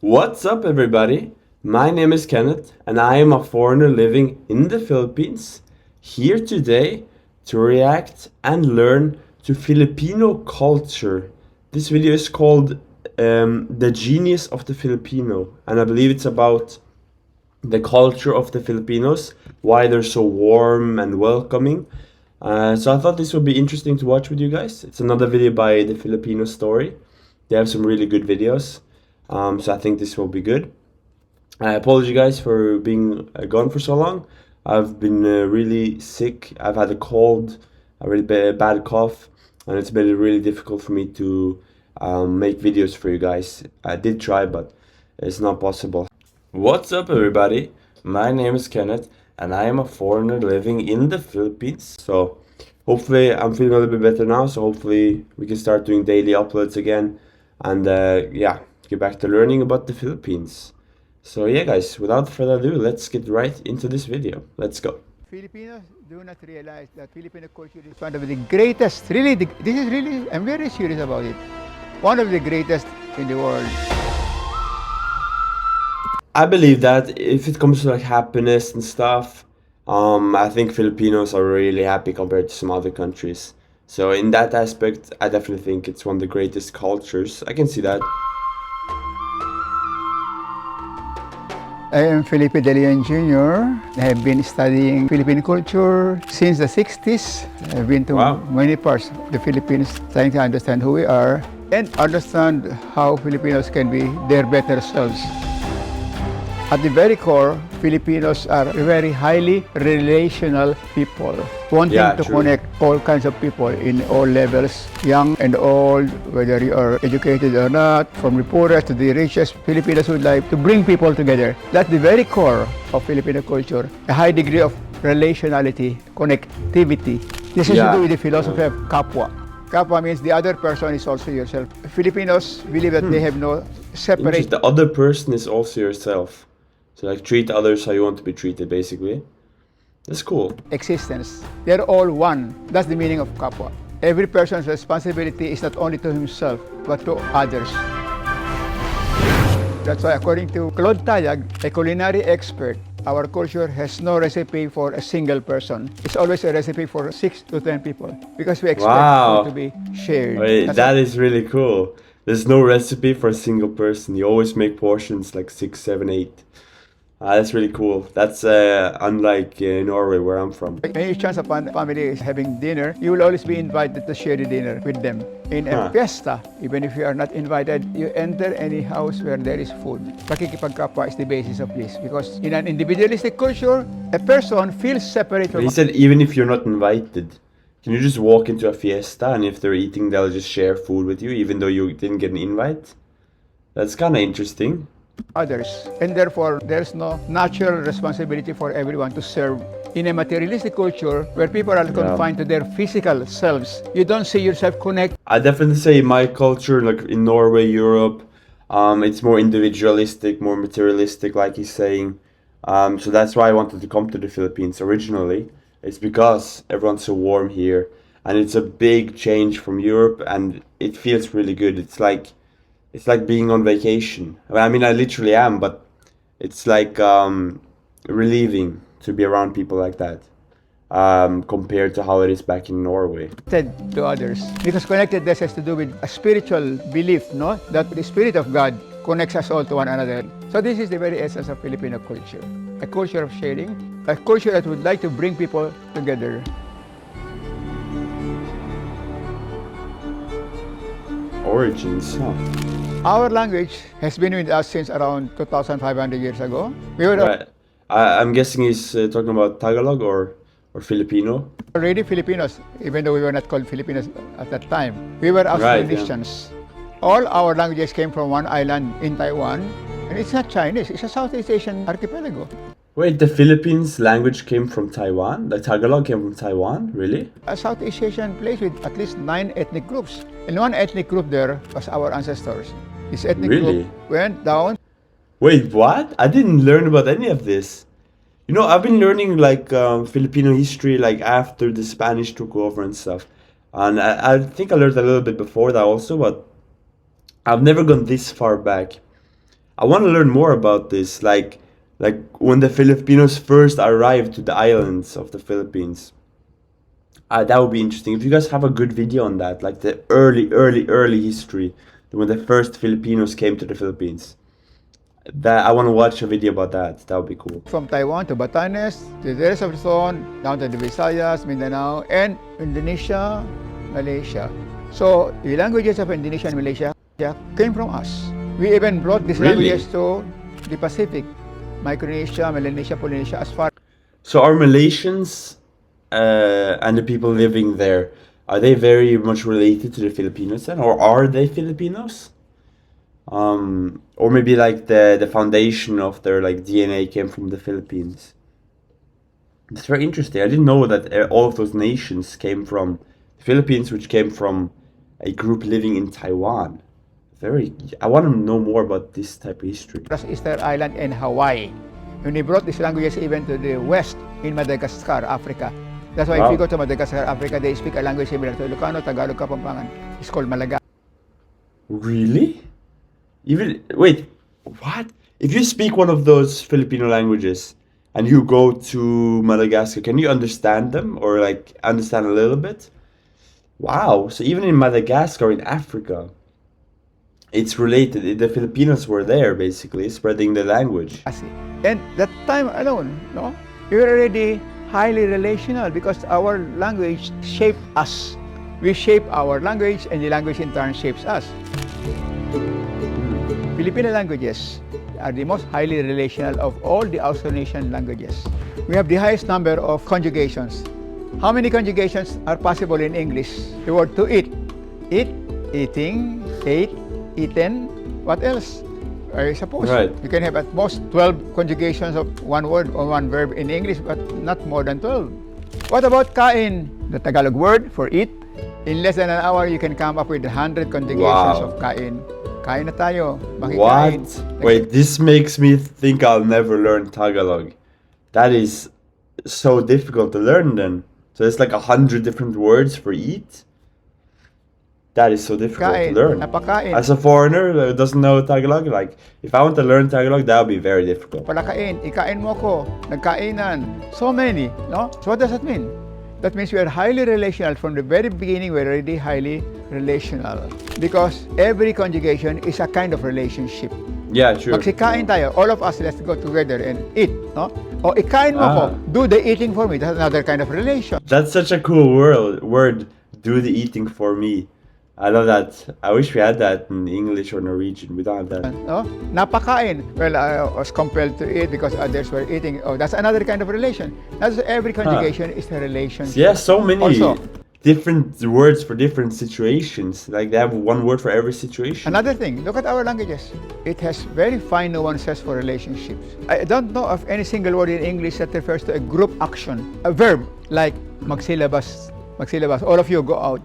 What's up, everybody? My name is Kenneth, and I am a foreigner living in the Philippines, here today to react and learn to Filipino culture. This video is called The Genius of the Filipino, and I believe it's about the culture of the Filipinos, why they're so warm and welcoming. So I thought this would be interesting to watch with you guys. It's another video by the Filipino Story. They have some really good videos. So I think this will be good. I apologize, guys, for being gone for so long. I've been really sick. I've had a cold, a really bad cough, and it's been really difficult for me to make videos for you guys. I did try, but it's not possible. What's up, everybody? My name is Kenneth, and I am a foreigner living in the Philippines. So hopefully I'm feeling a little bit better now. So hopefully we can start doing daily uploads again, and yeah, get back to learning about the Philippines. So yeah, guys, without further ado, let's get right into this video. Let's go. Filipinos do not realize that Filipino culture is one of the greatest, this is really, I'm very serious about it, one of the greatest in the world. I believe that if it comes to like happiness and stuff, I think Filipinos are really happy compared to some other countries. So in that aspect, I definitely think it's one of the greatest cultures. I can see that. I am Felipe De Leon Jr. I have been studying Filipino culture since the 60s. I've been to many parts of the Philippines trying to understand who we are and understand how Filipinos can be their better selves. At the very core, Filipinos are very highly relational people, wanting to connect all kinds of people in all levels, young and old, whether you are educated or not, from the poorest to the richest. Filipinos would like to bring people together. That's the very core of Filipino culture, a high degree of relationality, connectivity. This has to do with the philosophy of Kapwa. Kapwa means the other person is also yourself. Filipinos believe that they have no separate... The other person is also yourself. So like treat others how you want to be treated, basically. That's cool. Existence. They're all one. That's the meaning of Kapwa. Every person's responsibility is not only to himself, but to others. That's why, according to Claude Tayag, a culinary expert, our culture has no recipe for a single person. It's always a recipe for 6 to 10 people, because we expect food to be shared. Wait, that is really cool. There's no recipe for a single person. You always make portions like 6, 7, 8. That's really cool. That's unlike Norway, where I'm from. Any chance upon family is having dinner, you will always be invited to share the dinner with them. In a fiesta, even if you are not invited, you enter any house where there is food. Pakikipagkapwa is the basis of this, because in an individualistic culture, a person feels separate from... He said even if you're not invited, can you just walk into a fiesta and if they're eating, they'll just share food with you, even though you didn't get an invite? That's kind of interesting. Others, and therefore there's no natural responsibility for everyone to serve. In a materialistic culture where people are confined to their physical selves, you don't see yourself connect. I definitely say my culture, like in Norway, Europe, it's more individualistic, more materialistic, like he's saying. So that's why I wanted to come to the Philippines originally. It's because everyone's so warm here, and it's a big change from Europe, and it feels really good. It's like being on vacation. I mean, I literally am, but it's like relieving to be around people like that, compared to how it is back in Norway. To others, because connectedness has to do with a spiritual belief, no? That the Spirit of God connects us all to one another. So this is the very essence of Filipino culture, a culture of sharing, a culture that would like to bring people together. Origins, huh? Our language has been with us since around 2,500 years ago. We were right. I'm guessing he's talking about Tagalog or Filipino. Already Filipinos, even though we were not called Filipinos at that time. We were Austronesians. All our languages came from one island in Taiwan, and it's not Chinese, it's a Southeast Asian archipelago. Wait, the Philippines language came from Taiwan? The Tagalog came from Taiwan? Really? A Southeast Asian place with at least 9 ethnic groups. And one ethnic group there was our ancestors. This ethnic group went down. Wait, what? I didn't learn about any of this. You know, I've been learning like Filipino history like after the Spanish took over and stuff. And I think I learned a little bit before that also, but I've never gone this far back. I want to learn more about this, like when the Filipinos first arrived to the islands of the Philippines. That would be interesting. If you guys have a good video on that, like the early history, when the first Filipinos came to the Philippines, that I want to watch a video about that. That would be cool. From Taiwan to Batanes, to the rest of Luzon, down to the Visayas, Mindanao, and Indonesia, Malaysia. So the languages of Indonesia and Malaysia came from us. We even brought these Really? languages to the Pacific, Micronesia, Melanesia, Polynesia, as far. So are Malaysians and the people living there, are they very much related to the Filipinos then, or are they Filipinos? Or maybe like the foundation of their like DNA came from the Philippines. It's very interesting. I didn't know that all of those nations came from the Philippines, which came from a group living in Taiwan. I want to know more about this type of history. Easter Island and Hawaii. When we brought these languages even to the west in Madagascar, Africa. That's why if you go to Madagascar, Africa, they speak a language similar to Ilocano, Tagalog, Kapampangan. It's called Malaga. Really? Even wait, what? If you speak one of those Filipino languages and you go to Madagascar, can you understand them or like understand a little bit? Wow. So even in Madagascar, in Africa, it's related. The Filipinos were there basically spreading the language. And that time alone, no, we were already highly relational because our language shaped us. We shape our language and the language in turn shapes us. Filipino languages are the most highly relational of all the Austronesian languages. We have the highest number of conjugations. How many conjugations are possible in English? The word to eat. Eat, eating, ate, eaten. What else? I suppose you can have at most 12 conjugations of one word or one verb in English, but not more than 12. What about kain? The Tagalog word for eat. In less than an hour, you can come up with 100 conjugations of kain. Kain na tayo. Makikain. What? Wait, this makes me think I'll never learn Tagalog. That is so difficult to learn then. So it's like 100 different words for eat? That is so difficult to learn. Napakain. As a foreigner who doesn't know Tagalog, like, if I want to learn Tagalog, that would be very difficult. Palakain, ikain mo ko, nagkainan. So many, no? So what does that mean? That means we are highly relational. From the very beginning, we're already highly relational. Because every conjugation is a kind of relationship. Yeah, true. Magsikain tayo, all of us, let's go together and eat, no? O ikain mo ko, do the eating for me. That's another kind of relation. That's such a cool word, do the eating for me. I love that. I wish we had that in English or Norwegian. We don't have that. No? Napakain. Well, I was compelled to eat because others were eating. Oh, that's another kind of relation. That's every conjugation is a relationship. Yeah, so many also, different words for different situations. Like they have one word for every situation. Another thing, look at our languages. It has very fine nuances for relationships. I don't know of any single word in English that refers to a group action. A verb like magsilabas. Magsilabas. All of you go out.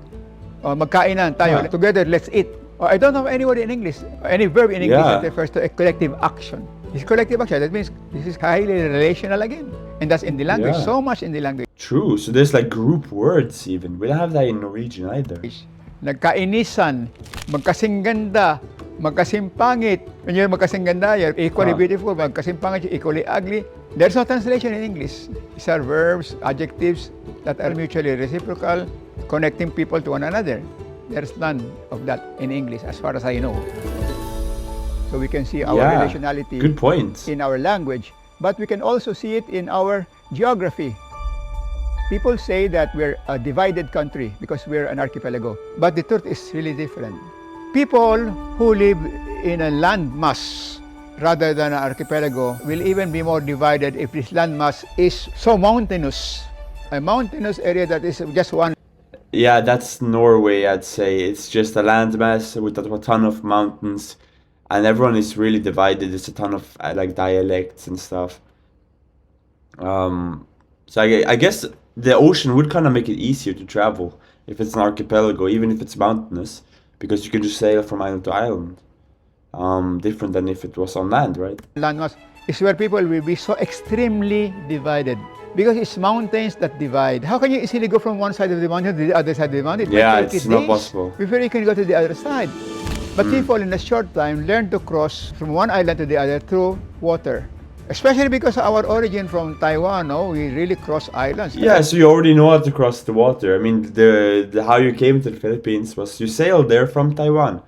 Or magkainan tayo. Together, let's eat. Or I don't know any word in English, any verb in English that refers to a collective action. It's collective action. That means this is highly relational again. And that's in the language, so much in the language. True. So there's like group words even. We don't have that in Norwegian either. Nagkainisan, magkasing ganda, magkasing pangit. When you're magkasing ganda, you're equally beautiful. Magkasing pangit, you're equally ugly. There's no translation in English. These are verbs, adjectives that are mutually reciprocal, connecting people to one another. There's none of that in English as far as I know. So we can see our relationality good point. in our language, but we can also see it in our geography. People say that we're a divided country because we're an archipelago, but the truth is really different. People who live in a landmass rather than an archipelago will even be more divided if this landmass is so mountainous. A mountainous area that is just one. Yeah, that's Norway, I'd say. It's just a landmass with a ton of mountains, and everyone is really divided. There's a ton of like dialects and stuff. So I guess the ocean would kind of make it easier to travel if it's an archipelago, even if it's mountainous, because you can just sail from island to island. Different than if it was on land, right? Landmass is where people will be so extremely divided. Because it's mountains that divide. How can you easily go from one side of the mountain to the other side of the mountain? Yeah, it's not possible. Before you can go to the other side. But people in a short time learn to cross from one island to the other through water. Especially because of our origin from Taiwan, no? We really cross islands. Yeah, so you already know how to cross the water. I mean, the how you came to the Philippines was you sailed there from Taiwan.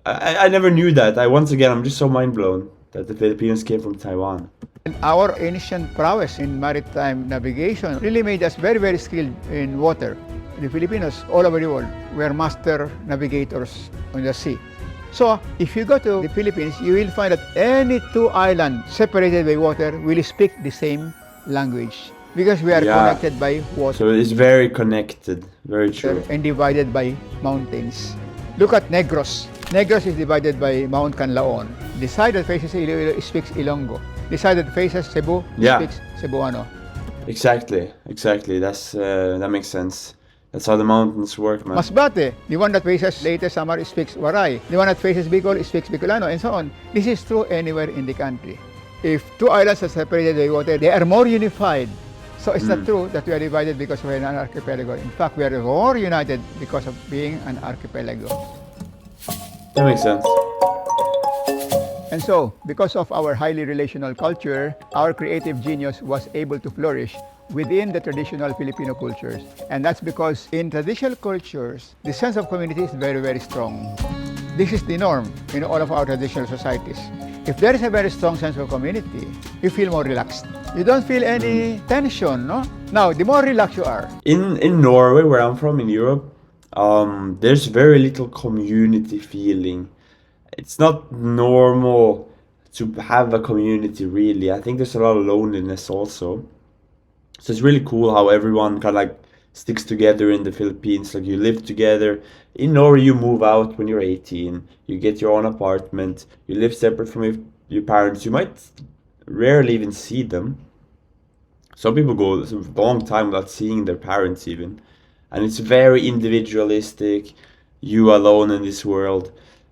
I never knew that. Once again, I'm just so mind blown that the Filipinos came from Taiwan. And our ancient prowess in maritime navigation really made us very, very skilled in water. The Filipinos all over the world were master navigators on the sea. So, if you go to the Philippines, you will find that any two islands separated by water will speak the same language because we are connected by water. So it's very connected, very true. And divided by mountains. Look at Negros. Negros is divided by Mount Canlaon. The side that faces Iloilo speaks Ilonggo. The side that faces Cebu speaks Cebuano. Exactly. That makes sense. That's how the mountains work, man. Masbate, the one that faces Leyte Samar speaks Waray. The one that faces Bicol speaks Bicolano, and so on. This is true anywhere in the country. If two islands are separated by water, they are more unified. So it's not true that we are divided because we are an archipelago. In fact, we are more united because of being an archipelago. That makes sense. And so, because of our highly relational culture, our creative genius was able to flourish within the traditional Filipino cultures. And that's because in traditional cultures, the sense of community is very, very strong. This is the norm in all of our traditional societies. If there is a very strong sense of community, you feel more relaxed. You don't feel any tension, no? Now, the more relaxed you are. In Norway, where I'm from, in Europe, there's very little community feeling. It's not normal to have a community, really. I think there's a lot of loneliness also. So it's really cool how everyone kind of like sticks together in the Philippines. Like you live together. In Norway, you move out when you're 18. You get your own apartment. You live separate from your parents. You might rarely even see them. Some people go a long time without seeing their parents even. And it's very individualistic. You alone in this world.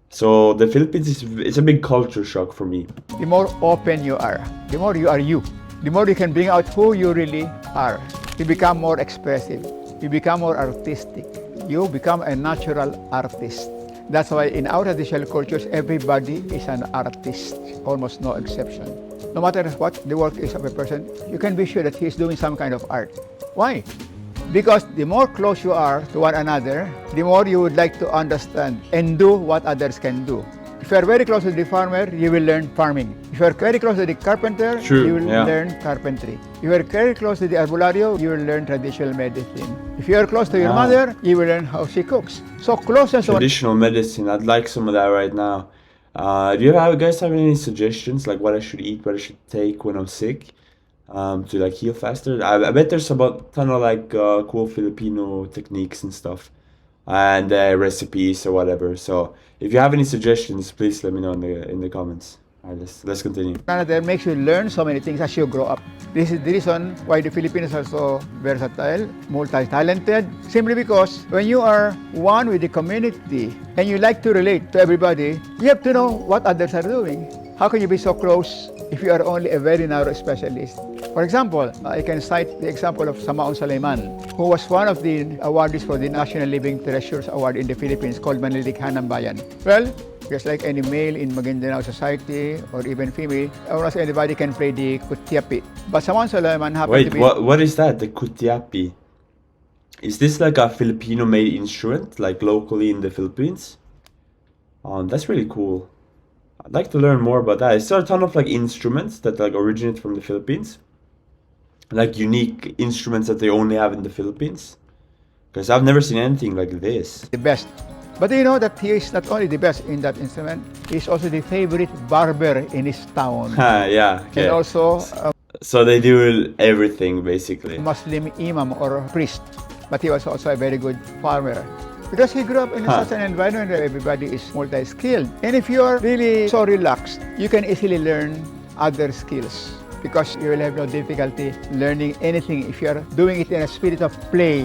So the Philippines it's a big culture shock for me. The more open you are, the more you are you. The more you can bring out who you really are. You become more expressive. You become more artistic. You become a natural artist. That's why in our traditional cultures, everybody is an artist, almost no exception. No matter what the work is of a person, you can be sure that he is doing some kind of art. Why? Because the more close you are to one another, the more you would like to understand and do what others can do. If you are very close to the farmer, you will learn farming. If you are very close to the carpenter, you will learn carpentry. If you are very close to the arbolario, you will learn traditional medicine. If you are close to your mother, you will learn how she cooks. So closeness. Traditional medicine, I'd like some of that right now. Do you guys have any suggestions, like what I should eat, what I should take when I'm sick, to like heal faster? I bet there's about a ton of like cool Filipino techniques and stuff, and recipes or whatever. So if you have any suggestions, please let me know in the comments. All right, let's continue. That makes you learn so many things as you grow up. This is the reason why the Filipinos are so versatile, multi-talented, simply because when you are one with the community and you like to relate to everybody, you have to know what others are doing. How can you be so close if you are only a very narrow specialist? For example, I can cite the example of Samaon Sulaiman, who was one of the awardees for the National Living Treasures Award in the Philippines called Manlilikha ng Bayan. Well, just like any male in Maguindanao society or even female, almost anybody can play the kutiapi. But Samaon Sulaiman happened to be... Wait, what is that, the kutiapi? Is this like a Filipino-made instrument, like locally in the Philippines? That's really cool. I'd like to learn more about that. Is there a ton of like instruments that like originate from the Philippines? Like unique instruments that they only have in the Philippines? Because I've never seen anything like this. The best. But do you know that he is not only the best in that instrument, he is also the favorite barber in his town. Yeah, okay. And also so they do everything basically. Muslim imam or priest. But he was also a very good farmer. Because he grew up in such an environment where everybody is multi-skilled. And if you are really so relaxed, you can easily learn other skills. Because you will have no difficulty learning anything if you are doing it in a spirit of play.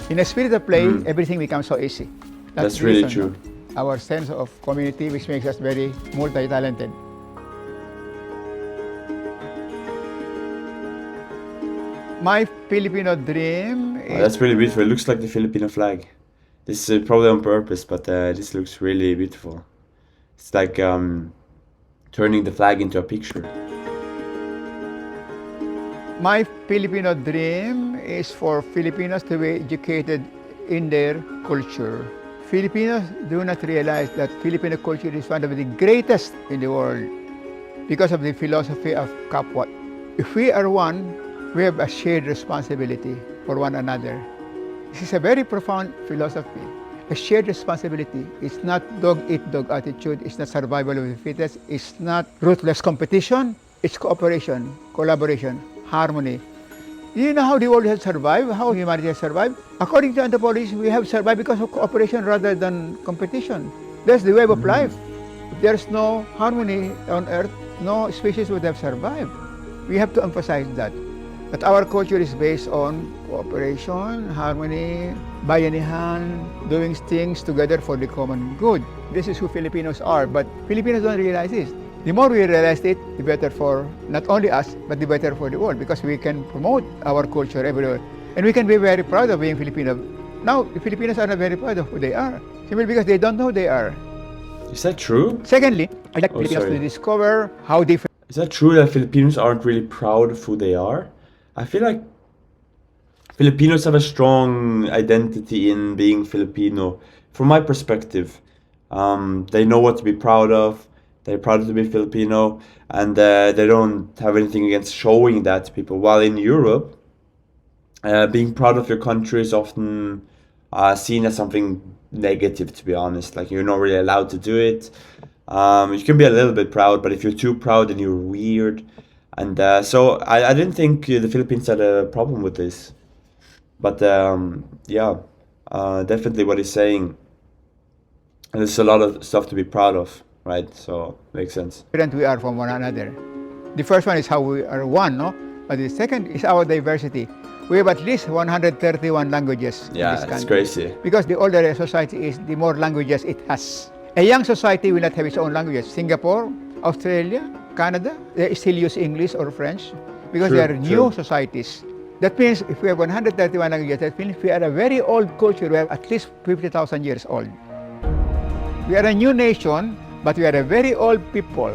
In a spirit of play, everything becomes so easy. That's really true. Our sense of community, which makes us very multi-talented. My Filipino dream is... that's really beautiful. It looks like the Filipino flag. This is probably on purpose, but this looks really beautiful. It's like turning the flag into a picture. My Filipino dream is for Filipinos to be educated in their culture. Filipinos do not realize that Filipino culture is one of the greatest in the world because of the philosophy of Kapwa. If we are one, we have a shared responsibility for one another. This is a very profound philosophy. A shared responsibility. It's not dog-eat-dog attitude. It's not survival of the fittest. It's not ruthless competition. It's cooperation, collaboration, harmony. Do you know how the world has survived? How humanity has survived? According to anthropology, we have survived because of cooperation rather than competition. That's the web of life. If there's no harmony on Earth, no species would have survived. We have to emphasize that. But our culture is based on cooperation, harmony, bayanihan, doing things together for the common good. This is who Filipinos are, but Filipinos don't realize this. The more we realize it, the better for not only us, but the better for the world, because we can promote our culture everywhere. And we can be very proud of being Filipino. Now, the Filipinos are not very proud of who they are, simply because they don't know who they are. Is that true? Secondly, I'd like Filipinos to discover how different. Is that true that Filipinos aren't really proud of who they are? I feel like Filipinos have a strong identity in being Filipino. From my perspective, they know what to be proud of. They're proud to be Filipino, and they don't have anything against showing that to people. While in Europe, being proud of your country is often seen as something negative, to be honest. Like, you're not really allowed to do it. You can be a little bit proud, but if you're too proud, then you're weird. And so I didn't think the Philippines had a problem with this. But yeah, definitely what he's saying. And there's a lot of stuff to be proud of, right? So makes sense. Different we are from one another. The first one is how we are one, no? But the second is our diversity. We have at least 131 languages in this country. It's crazy. Because the older a society is, the more languages it has. A young society will not have its own languages. Singapore, Australia, Canada, they still use English or French because they are new societies. That means if we have 131 languages, that means we are a very old culture. We are at least 50,000 years old. We are a new nation, but we are a very old people.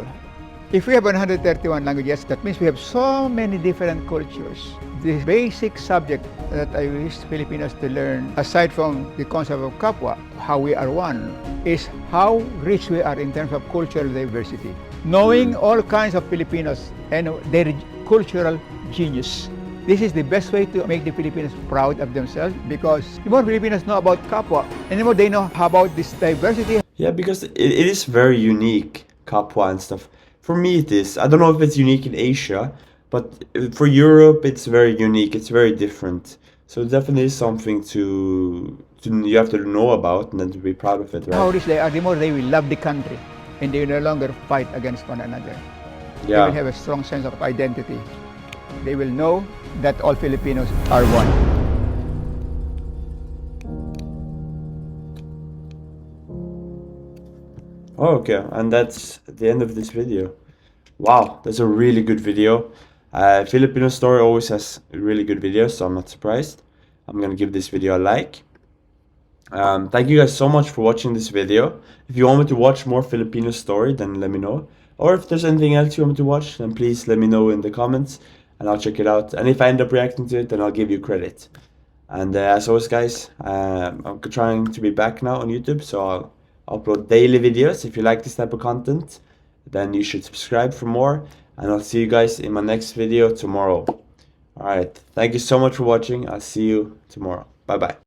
If we have 131 languages, that means we have so many different cultures. The basic subject that I wish Filipinos to learn, aside from the concept of Kapwa, how we are one, is how rich we are in terms of cultural diversity. Knowing all kinds of Filipinos and their cultural genius. This is the best way to make the Filipinos proud of themselves, because the more Filipinos know about Kapwa, and the more they know about this diversity. Yeah, because it is very unique, Kapwa and stuff. For me it is. I don't know if it's unique in Asia, but for Europe it's very unique, it's very different. So it definitely is something to you have to know about and then to be proud of it, right? How rich they are, the more they will love the country, and they will no longer fight against one another. Yeah. They will have a strong sense of identity. They will know that all Filipinos are one. Oh, okay, and that's the end of this video. Wow, that's a really good video. Filipino Story always has really good videos, so I'm not surprised. I'm gonna give this video a like. Thank you guys so much for watching this video. If you want me to watch more Filipino Story, then let me know. Or if there's anything else you want me to watch, then please let me know in the comments and I'll check it out. And if I end up reacting to it, then I'll give you credit. And as always, guys, I'm trying to be back now on YouTube, so I'll upload daily videos. If you like this type of content, then you should subscribe for more. And I'll see you guys in my next video tomorrow. Alright, thank you so much for watching. I'll see you tomorrow. Bye bye.